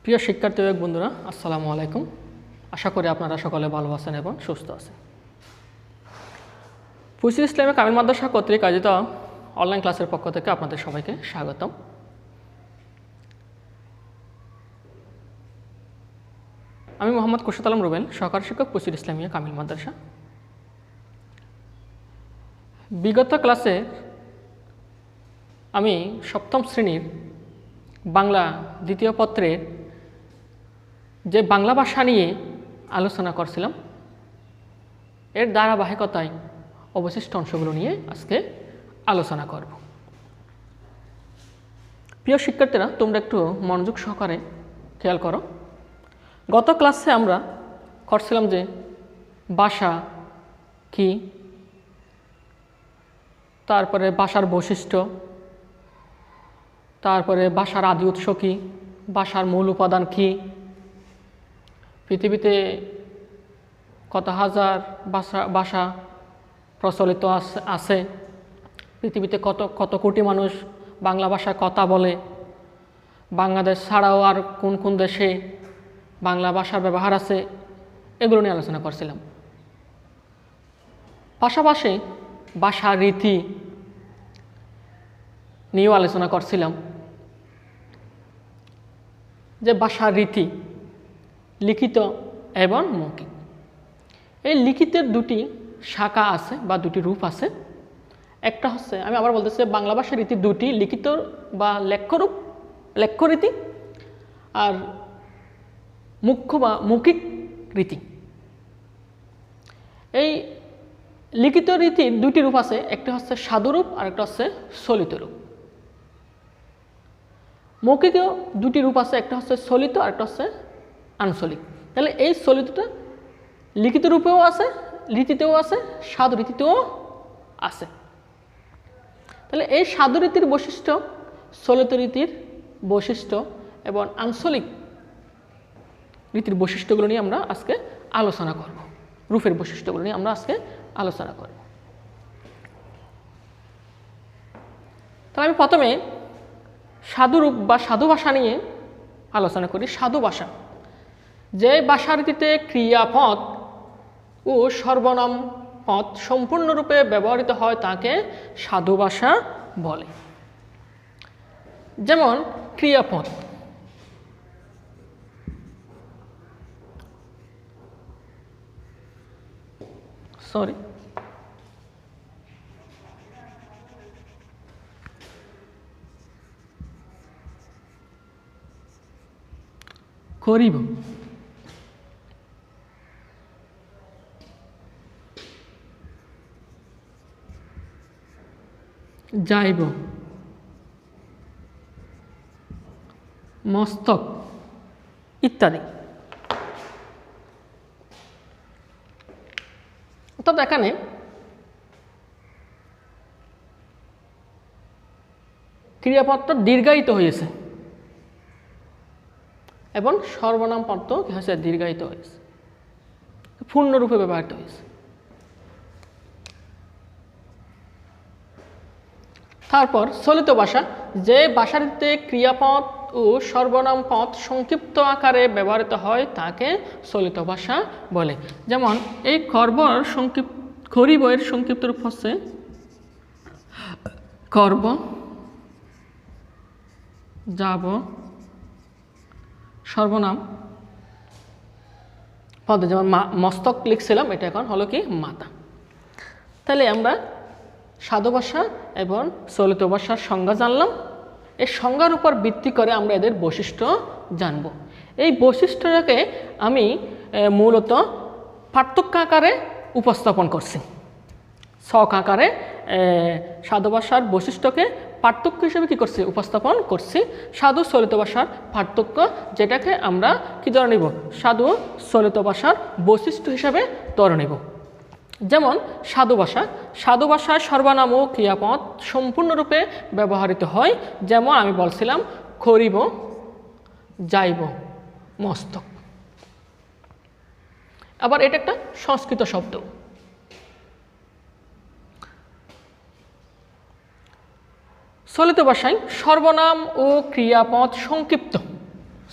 প্রিয় শিক্ষার্থী ও বন্ধুরা, আসসালামু আলাইকুম। আশা করি আপনারা সকলে ভালো আছেন এবং সুস্থ আছেন। ফুসিল ইসলামী কামিল মাদ্রাসা কর্তৃক আয়োজিত অনলাইন ক্লাসের পক্ষ থেকে আপনাদের সবাইকে স্বাগতম। আমি মোহাম্মদ খুরশিদ আলম রুবেল, সহকারী শিক্ষক, ফুসিল ইসলামী কামিল মাদ্রাসা। বিগত ক্লাসে আমি সপ্তম শ্রেণীর বাংলা দ্বিতীয় পত্রের যে বাংলা ভাষা নিয়ে আলোচনা করছিলাম, এর ধারাবাহিকতায় অবশিষ্ট অংশগুলো নিয়ে আজকে আলোচনা করব। প্রিয় শিক্ষার্থীরা, তোমরা একটু মনোযোগ সহকারে খেয়াল করো। গত ক্লাসে আমরা করছিলাম যে ভাষা কি, তারপরে ভাষার বৈশিষ্ট্য, তারপরে ভাষার আদি উৎস কী, ভাষার মূল উপাদান কী, পৃথিবীতে কত হাজার ভাষা প্রচলিত আছে, পৃথিবীতে কত কোটি মানুষ বাংলা ভাষায় কথা বলে, বাংলাদেশ ছাড়াও আর কোন কোন দেশে বাংলা ভাষার ব্যবহার আছে, এগুলো নিয়ে আলোচনা করছিলাম। পাশাপাশি ভাষার রীতি নিয়েও আলোচনা করছিলাম, যে ভাষার রীতি লিখিত এবং মৌখিক। এই লিখিতের দুটি শাখা আছে বা দুটি রূপ আছে। একটা হচ্ছে, আমি আবার বলতেছি, বাংলা ভাষার রীতি দুটি, লিখিত বা লেখ্যরূপ, লেখ্যরীতি, আর মুখ্য বা মৌখিক রীতি। এই লিখিত রীতির দুটি রূপ আছে, একটা হচ্ছে সাধুরূপ আর একটা হচ্ছে চলিত রূপ। মৌখিকেও দুটি রূপ আছে, একটা হচ্ছে চলিত আর একটা হচ্ছে আঞ্চলিক। তাহলে এই চলিতটা লিখিত রূপেও আছে, রীতিতেও আছে, সাধু রীতিতেও আছে। তাহলে এই সাধু রীতির বৈশিষ্ট্য, চলিত রীতির বৈশিষ্ট্য এবং আঞ্চলিক রীতির বৈশিষ্ট্যগুলো নিয়ে আমরা আজকে আলোচনা করব। রূপের বৈশিষ্ট্যগুলো নিয়ে আমরা আজকে আলোচনা করব। তাহলে আমি প্রথমে সাধুরূপ বা সাধু ভাষা নিয়ে আলোচনা করি। সাধু ভাষা, যে ভাষারীতিতে ক্রিয়াপদ ও সর্বনাম পদ সম্পূর্ণরূপে ব্যবহৃত হয় তাকে সাধু ভাষা বলে। যেমন ক্রিয়াপদ, করিব, যাইব, মস্তক ইত্যাদি। অর্থাৎ এখানে ক্রিয়াপদটা দীর্ঘায়িত হয়েছে এবং সর্বনাম পদ কি হয়েছে, দীর্ঘায়িত হয়েছে, পূর্ণরূপে ব্যবহৃত হয়েছে। তারপর চলিত ভাষা, যে ভাষাটিতে ক্রিয়াপদ ও সর্বনাম পদ সংক্ষিপ্ত আকারে ব্যবহৃত হয় তাকে চলিত ভাষা বলে। যেমন এই করিব এর সংক্ষিপ্ত রূপ হচ্ছে করব, যাব, সর্বনাম পদ, যেমন মস্তক লিখছিলাম, এটা এখন হলো কি মাথা। তাহলে আমরা সাধু ভাষা এবং চলিত ভাষার সংজ্ঞা জানলাম। এই সংজ্ঞার উপর ভিত্তি করে আমরা এদের বৈশিষ্ট্য জানব। এই বৈশিষ্ট্যটাকে আমি মূলত পার্থক্য আকারে উপস্থাপন করছি, ছক আকারে সাধু ভাষার বৈশিষ্ট্যকে পার্থক্য হিসেবে কী করছি, উপস্থাপন করছি। সাধু চলিত ভাষার পার্থক্য, যেটাকে আমরা কি ধরে নিব, সাধু চলিত ভাষার বৈশিষ্ট্য হিসাবে ধরে নিব। যেমন সাধু ভাষায় সর্বনাম ও ক্রিয়াপদ সম্পূর্ণরূপে ব্যবহৃত হয়। যেমন আমি বলছিলাম করিব, যাইব, মস্তক। আবার এটা একটা সংস্কৃত শব্দ। চলিত ভাষায় সর্বনাম ও ক্রিয়াপদ সংক্ষিপ্ত,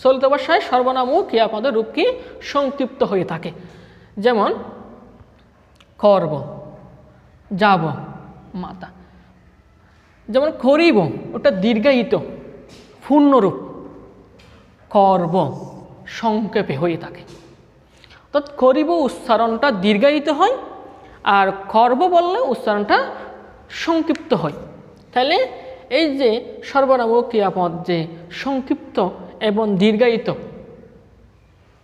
চলিত ভাষায় সর্বনাম ও ক্রিয়াপদের রূপ কি সংক্ষিপ্ত হয়ে থাকে, যেমন করব, যাব, মাতা। যেমন করিব ওটা দীর্ঘায়িত পূর্ণরূপ, করব সংক্ষেপে হয়ে থাকে। অর্থাৎ করিব উচ্চারণটা দীর্ঘায়িত হয়, আর করব বললে উচ্চারণটা সংক্ষিপ্ত হয়। তাহলে এই যে সর্বনাম ও ক্রিয়াপদ যে সংক্ষিপ্ত এবং দীর্ঘায়িত,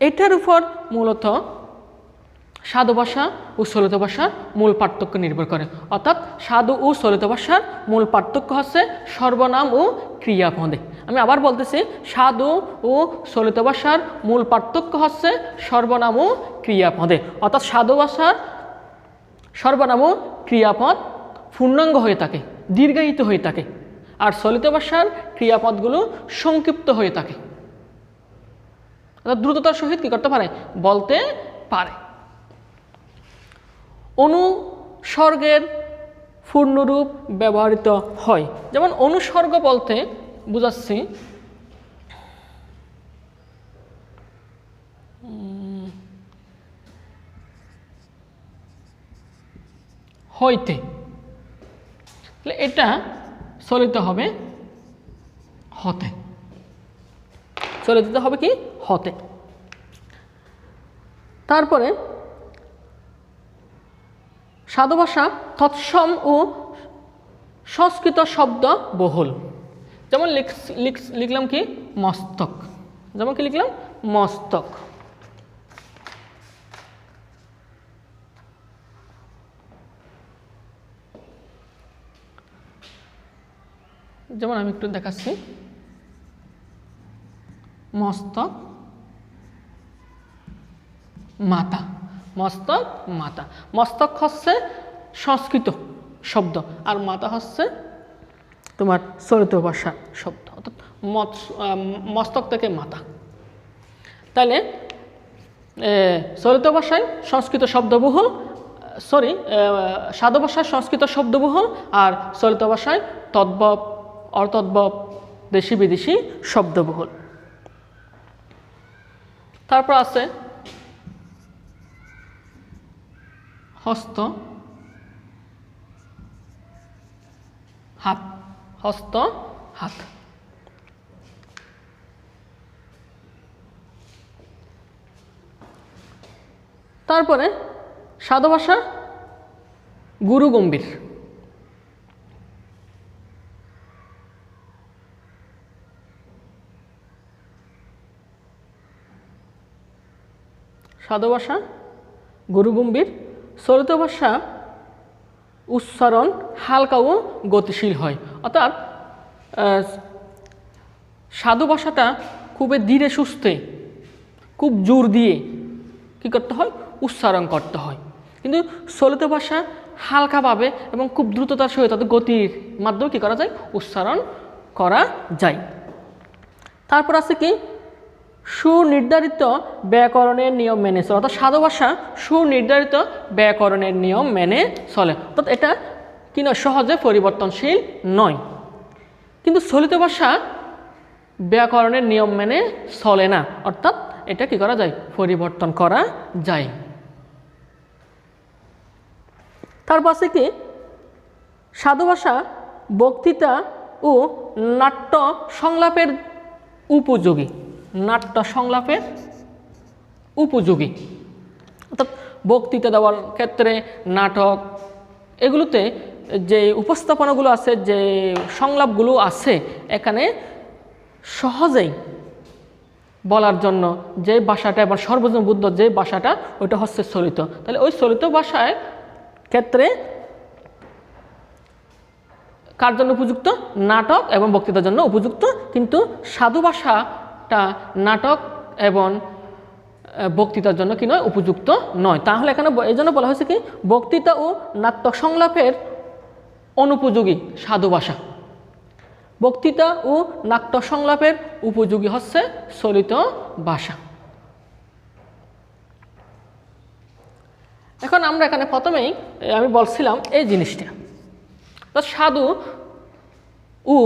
এটার উপর মূলত সাধু ভাষা ও চলিত ভাষার মূল পার্থক্য নির্ভর করে। অর্থাৎ সাধু ও চলিত ভাষার মূল পার্থক্য হচ্ছে সর্বনাম ও ক্রিয়াপদে। আমি আবার বলতেছি, সাধু ও চলিত ভাষার মূল পার্থক্য হচ্ছে সর্বনাম ও ক্রিয়াপদে। অর্থাৎ সাধু ভাষার সর্বনাম ও ক্রিয়াপদ পূর্ণাঙ্গ হয়ে থাকে, দীর্ঘায়িত হয়ে থাকে, আর চলিত ভাষার ক্রিয়াপদগুলো সংক্ষিপ্ত হয়ে থাকে। অর্থাৎ দ্রুততার সহিত কী করতে পারে, বলতে পারে। অনুসর্গের পূর্ণরূপ ব্যবহৃত হয়। যেমন অনুসর্গ বলতে বুঝাচ্ছি হইতে, এটা চলিত হবে হতে, চলিত হবে কি হতে। তারপরে সাধু ভাষা তৎসম ও সংস্কৃত শব্দ বহুল। যেমন লিখলাম কি মস্তক, যেমন কি লিখলাম মস্তক। যেমন আমি একটু দেখাচ্ছি, মস্তক মাতা, মস্তক মাতা। মস্তক হচ্ছে সংস্কৃত শব্দ, আর মাতা হচ্ছে তোমার চলিত ভাষার শব্দ, অর্থাৎ মস্তক থেকে মাতা। তাহলে চলিত ভাষায় সংস্কৃত শব্দবহুল, সাধু ভাষায় সংস্কৃত শব্দবহুল, আর চলিত ভাষায় তদ্ভব অর্থদ্ভব দেশি বিদেশি শব্দবহুল। তারপর আছে হস্ত হাত, হস্ত হাত। তারপরে সাধু ভাষা গুরু গম্ভীর। সাধু ভাষা গুরু গম্ভীর। চলিত ভাষা উচ্চারণ হালকা ও গতিশীল হয়। অর্থাৎ সাধু ভাষাটা খুবই ধীরে সুস্থে, খুব জোর দিয়ে কী করতে হয়, উচ্চারণ করতে হয়। কিন্তু চলিত ভাষা হালকাভাবে এবং খুব দ্রুততার সহিত গতির মাধ্যমে কী করা যায়, উচ্চারণ করা যায়। তারপর আছে কি সুনির্ধারিত ব্যাকরণের নিয়ম মেনে চলে। অর্থাৎ সাধু ভাষা সুনির্ধারিত ব্যাকরণের নিয়ম মেনে চলে, অর্থাৎ এটা কি নয়, সহজে পরিবর্তনশীল নয়। কিন্তু চলিত ভাষা ব্যাকরণের নিয়ম মেনে চলে না, অর্থাৎ এটা কি করা যায়, পরিবর্তন করা যায়। তারপর আছে কি সাধু ভাষা বক্তৃতা ও নাট্য সংলাপের উপযোগী, নাট্য সংলাপের উপযোগী। অর্থাৎ বক্তৃতা দেওয়ার ক্ষেত্রে, নাটক, এগুলোতে যে উপস্থাপনাগুলো আছে, যে সংলাপগুলো আছে, এখানে সহজেই বলার জন্য যে ভাষাটা এবং সর্বজনবুদ্ধ যে ভাষাটা, ওইটা হচ্ছে চলিত। তাহলে ওই চলিত ভাষায় ক্ষেত্রে কার জন্য উপযুক্ত, নাটক এবং বক্তৃতার জন্য উপযুক্ত। কিন্তু সাধু ভাষাটা নাটক এবং বক্তৃতার জন্য কি নয়, উপযুক্ত নয়। তাহলে এখানে এই জন্য বলা হয়েছে কি বক্তৃতা ও নাট্য সংলাপের অনুপযোগী সাধু ভাষা, বক্তৃতা ও নাট্য সংলাপের উপযোগী হচ্ছে চলিত ভাষা। এখন আমরা এখানে প্রথমেই আমি বলছিলাম এই জিনিসটা, তো সাধু ও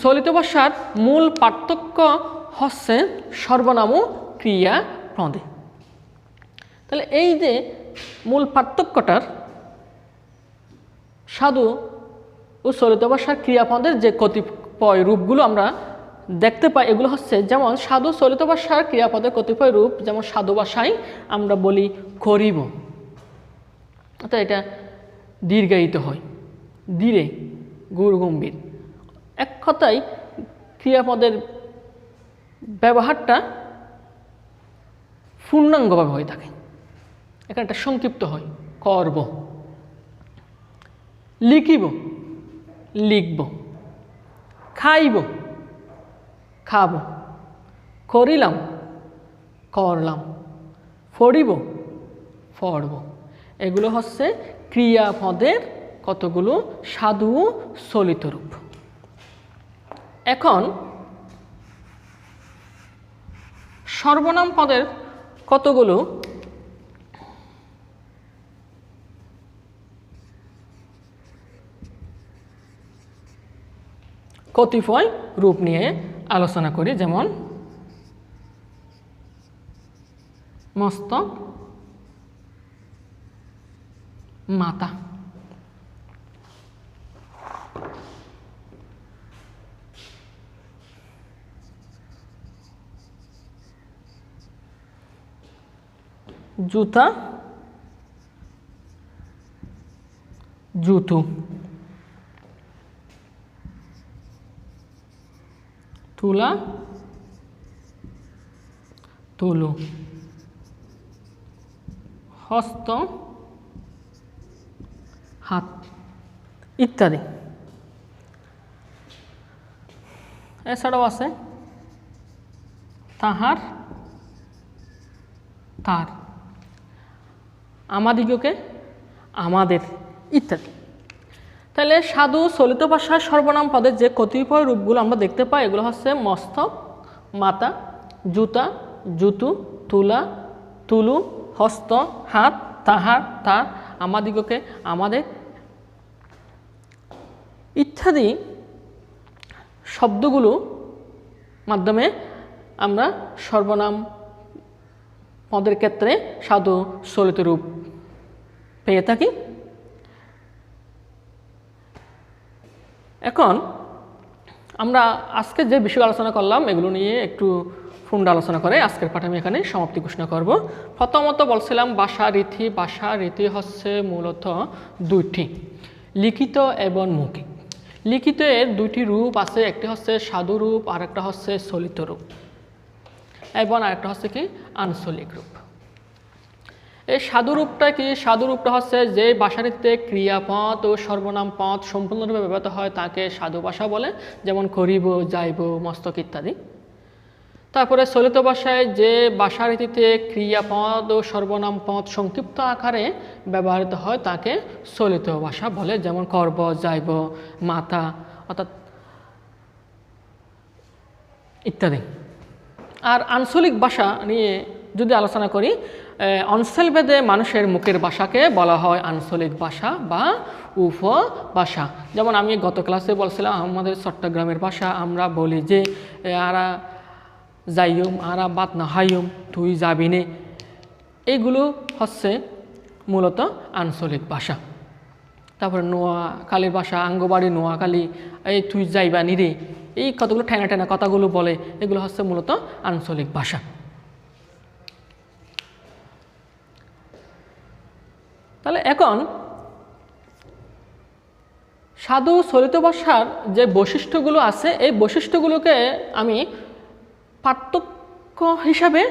চলিত ভাষার মূল পার্থক্য হচ্ছে সর্বনাম ও ক্রিয়াপদে। তাহলে এই যে মূল পার্থক্যটার সাধু ও চলিত ভাষার ক্রিয়াপদের যে কতিপয় রূপগুলো আমরা দেখতে পাই, এগুলো হচ্ছে যেমন সাধু চলিত ভাষার ক্রিয়াপদের কতিপয় রূপ, যেমন সাধু ভাষায় আমরা বলি করিব, অর্থাৎ এটা দীর্ঘায়িত হয়, ধীরে গুড় গম্ভীর। এক কথায় ক্রিয়াপদের ব্যবহারটা পূর্ণাঙ্গভাবে হয়ে থাকে, এখানে একটা সংক্ষিপ্ত হয়, করব, লিখিব, লিখব, খাইব, খাব, করিলাম, করলাম, পড়িব, পড়ব। এগুলো হচ্ছে ক্রিয়াপদের কতগুলো সাধু ও চলিত রূপ। এখন সর্বনাম পদের কতগুলো কতিপয় রূপ নিয়ে আলোচনা করি, যেমন মস্তক, মাথা। জুতা, জুতু। তুলা, তুলু। হস্ত, হাত ইত্যাদি। এছাড়াও আছে তাহার, তার, আমাদিগকে, আমাদের ইত্যাদি। তাহলে সাধু চলিত ভাষার সর্বনাম পদের যে কতিপয় রূপগুলো আমরা দেখতে পাই, এগুলো হচ্ছে মস্তক, মাথা, জুতা, জুতু, তুলা, তুলু, হস্ত, হাত, তাহার, তার, আমাদিগকে, আমাদের ইত্যাদি শব্দগুলো মাধ্যমে আমরা সর্বনাম পদের ক্ষেত্রে সাধু চলিত রূপ পেয়ে থাকি। এখন আমরা আজকে যে বিষয় আলোচনা করলাম এগুলো নিয়ে একটু ফুন্ডা আলোচনা করে আজকের পাঠ আমি এখানে সমাপ্তি ঘোষণা করব। প্রথমত বলছিলাম ভাষা রীতি। ভাষা রীতি হচ্ছে মূলত দুইটি, লিখিত এবং মৌখিক। লিখিত এর দুইটি রূপ আছে, একটি হচ্ছে সাধু রূপ আর একটা হচ্ছে চলিত রূপ, এবং আরেকটা হচ্ছে কি আঞ্চলিক রূপ। এই সাধু রূপটা কি? সাধু রূপটা হচ্ছে যে ভাষারীতিতে ক্রিয়াপদ ও সর্বনাম পদ সম্পূর্ণরূপে ব্যবহৃত হয় তাকে সাধু ভাষা বলে, যেমন করিব, যাইব, মস্তক ইত্যাদি। তারপরে চলিত ভাষায় যে ভাষারীতিতে ক্রিয়াপদ ও সর্বনাম পদ সংক্ষিপ্ত আকারে ব্যবহৃত হয় তাকে চলিত ভাষা বলে, যেমন করব, যাইব, মাথা অর্থাৎ ইত্যাদি। আর আঞ্চলিক ভাষা নিয়ে যদি আলোচনা করি, অঞ্চলভেদে মানুষের মুখের ভাষাকে বলা হয় আঞ্চলিক ভাষা বা উপভাষা। যেমন আমি গত ক্লাসে বলছিলাম আমাদের চট্টগ্রামের ভাষা আমরা বলি যে আরা যাইম, আরা বাত না হাইম, তুই যাবি নে, এইগুলো হচ্ছে মূলত আঞ্চলিক ভাষা। তারপরে নোয়াখালীর ভাষা, আঙ্গবাড়ি, নোয়াখালী, এই তুই যাইবা নিরে, এই কতগুলো ঠেনা ঠেনা কথাগুলো বলে, এগুলো হচ্ছে মূলত আঞ্চলিক ভাষা। তাহলে এখন সাধু চলিত ভাষার যে বৈশিষ্ট্যগুলো আছে এই বৈশিষ্ট্যগুলোকে আমি পার্থক্য হিসাবে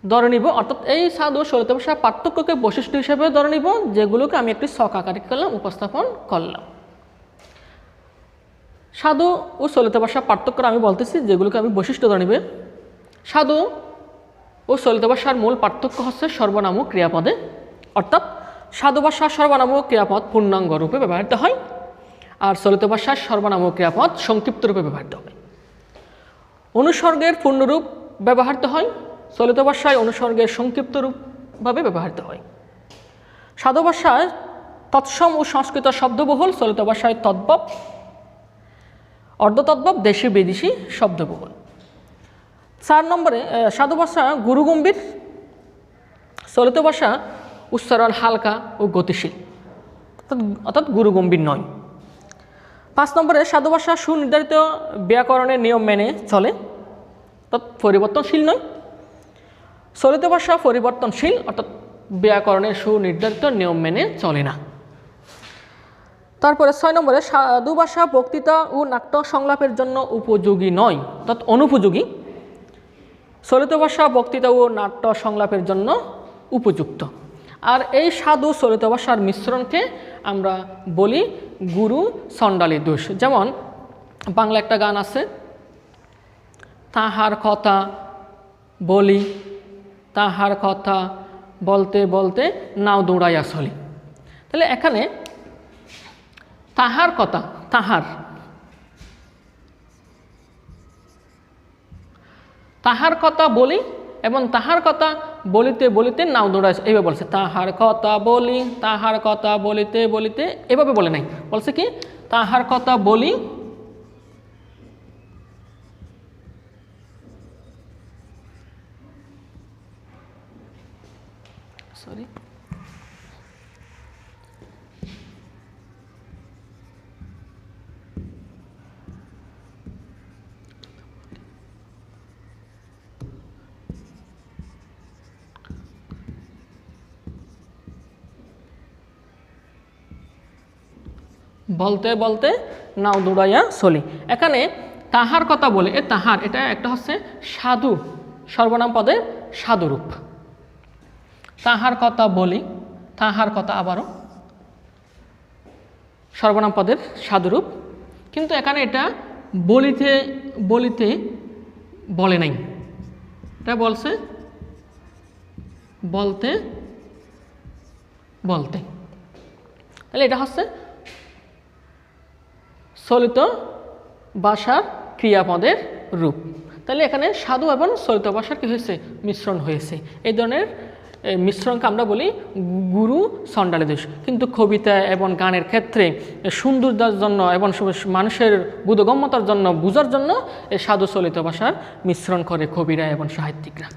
ধরে নিব, অর্থাৎ এই সাধু চলিত ভাষার পার্থক্যকে বৈশিষ্ট্য হিসাবে ধরে নিব, যেগুলোকে আমি একটি ছক আকারে করলাম, উপস্থাপন করলাম। সাধু ও চলিত ভাষার পার্থক্য আমি বলতেছি, যেগুলোকে আমি বৈশিষ্ট্য ধরে নিবে। সাধু ও চলিত ভাষার মূল পার্থক্য হচ্ছে সর্বনাম ও ক্রিয়াপদে, অর্থাৎ সাধু ভাষার সর্বনাম ও ক্রিয়াপদ পূর্ণাঙ্গ রূপে ব্যবহৃত হয়, আর চলিত ভাষার সর্বনাম ও ক্রিয়াপদ সংক্ষিপ্ত রূপে ব্যবহৃত হয়। অনুসর্গের পূর্ণরূপ ব্যবহৃত হয়, চলিত ভাষায় অনুসর্গের সংক্ষিপ্ত রূপভাবে ব্যবহৃত হয়। সাধু ভাষায় তৎসম ও সংস্কৃত শব্দবহুল, চলিত ভাষায় তদ্ভব। অর্ধতদ্ভব দেশি বিদেশি শব্দবহুল। 4 নম্বরে সাধু ভাষা গুরুগম্ভীর, চলিত ভাষা উচ্চারণ হালকা ও গতিশীল, অর্থাৎ গুরুগম্ভীর নয়। 5 নম্বরে সাধু ভাষা সুনির্ধারিত ব্যাকরণের নিয়ম মেনে চলে, অর্থাৎ পরিবর্তনশীল নয়। চলিত ভাষা পরিবর্তনশীল, অর্থাৎ ব্যাকরণের সুনির্ধারিত নিয়ম মেনে চলে না। তারপরে 6 নম্বরে সাধু ভাষা বক্তৃতা ও নাট্য সংলাপের জন্য উপযোগী নয়, অর্থাৎ অনুপযোগী। চলিত ভাষা বক্তৃতা ও নাট্য সংলাপের জন্য উপযুক্ত। আর এই সাধু চলিত ভাষার মিশ্রণকে আমরা বলি গুরু চণ্ডালী দোষ। যেমন বাংলা একটা গান আছে, তাহার কথা বলি, তাহার কথা বলতে বলতে নাও দৌড়াইয়া চলি। তাহলে এখানে তাহার কথা, তাহার কথা বলি এবং তাহার কথা বলিতে বলিতে নাও দৌড়াইছে, এইভাবে বলছে। তাহার কথা বলি, তাহার কথা বলিতে বলিতে, এভাবে বলে নাই, বলছে কি তাহার কথা বলি, সরি বলতে বলতে নাও দৌড়াইয়া চলি। এখানে তাহার কথা বলে, তাহার এটা একটা হচ্ছে সাধু সর্বনাম পদের সাধুরূপ। তাহার কথা বলি, তাহার কথা আবারও সর্বনাম পদের সাধুরূপ, কিন্তু এখানে এটা বলিতে বলিতে বলে নাই, এটা বলছে বলতে বলতে। তাহলে এটা হচ্ছে চলিত ভাষার ক্রিয়াপদের রূপ। তাহলে এখানে সাধু এবং চলিত ভাষার কী হয়েছে, মিশ্রণ হয়েছে। এই ধরনের মিশ্রণকে আমরা বলি গুরু চণ্ডালী দোষ। কিন্তু কবিতা এবং গানের ক্ষেত্রে সৌন্দর্যের জন্য এবং মানুষের বোধগম্যতার জন্য, বুঝার জন্য এই সাধু চলিত ভাষার মিশ্রণ করে কবিরা এবং সাহিত্যিকরা।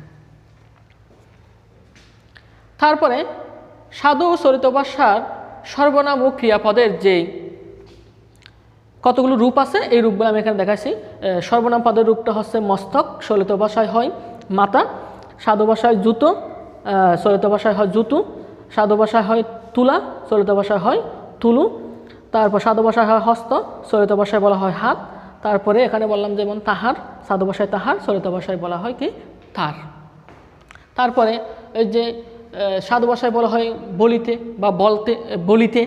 তারপরে সাধু চলিত ভাষার সর্বনাম ও ক্রিয়াপদের যে কতগুলো রূপ আছে, এই রূপগুলো আমি এখানে দেখাইছি। সর্বনাম পদের রূপটা হচ্ছে মস্তক, চলিত ভাষায় হয় মাথা, সাধু ভাষায় জুতো, চলিত ভাষায় হয় জুতু, সাধু ভাষায় হয় তুলা, চলিত ভাষায় হয় তুলু। তারপর সাধু ভাষায় হয় হস্ত, চলিত ভাষায় বলা হয় হাত। তারপরে এখানে বললাম যেমন তাহার, সাধু ভাষায় তাহার, চলিত ভাষায় বলা হয় কি তার। তারপরে এই যে সাধু ভাষায় বলা হয় বলিতে বা বলতে, বলিতে,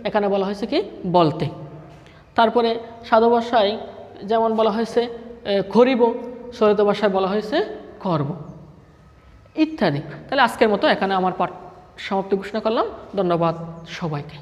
এখানে বলা হয়েছে কি বলতে। তারপরে সাধু ভাষায় যেমন বলা হয়েছে করিব, চলিত ভাষায় বলা হয়েছে করব, ইত্যাদি। তাহলে আজকের মতো এখানে আমার পাঠ সমাপ্তি ঘোষণা করলাম। ধন্যবাদ সবাইকে।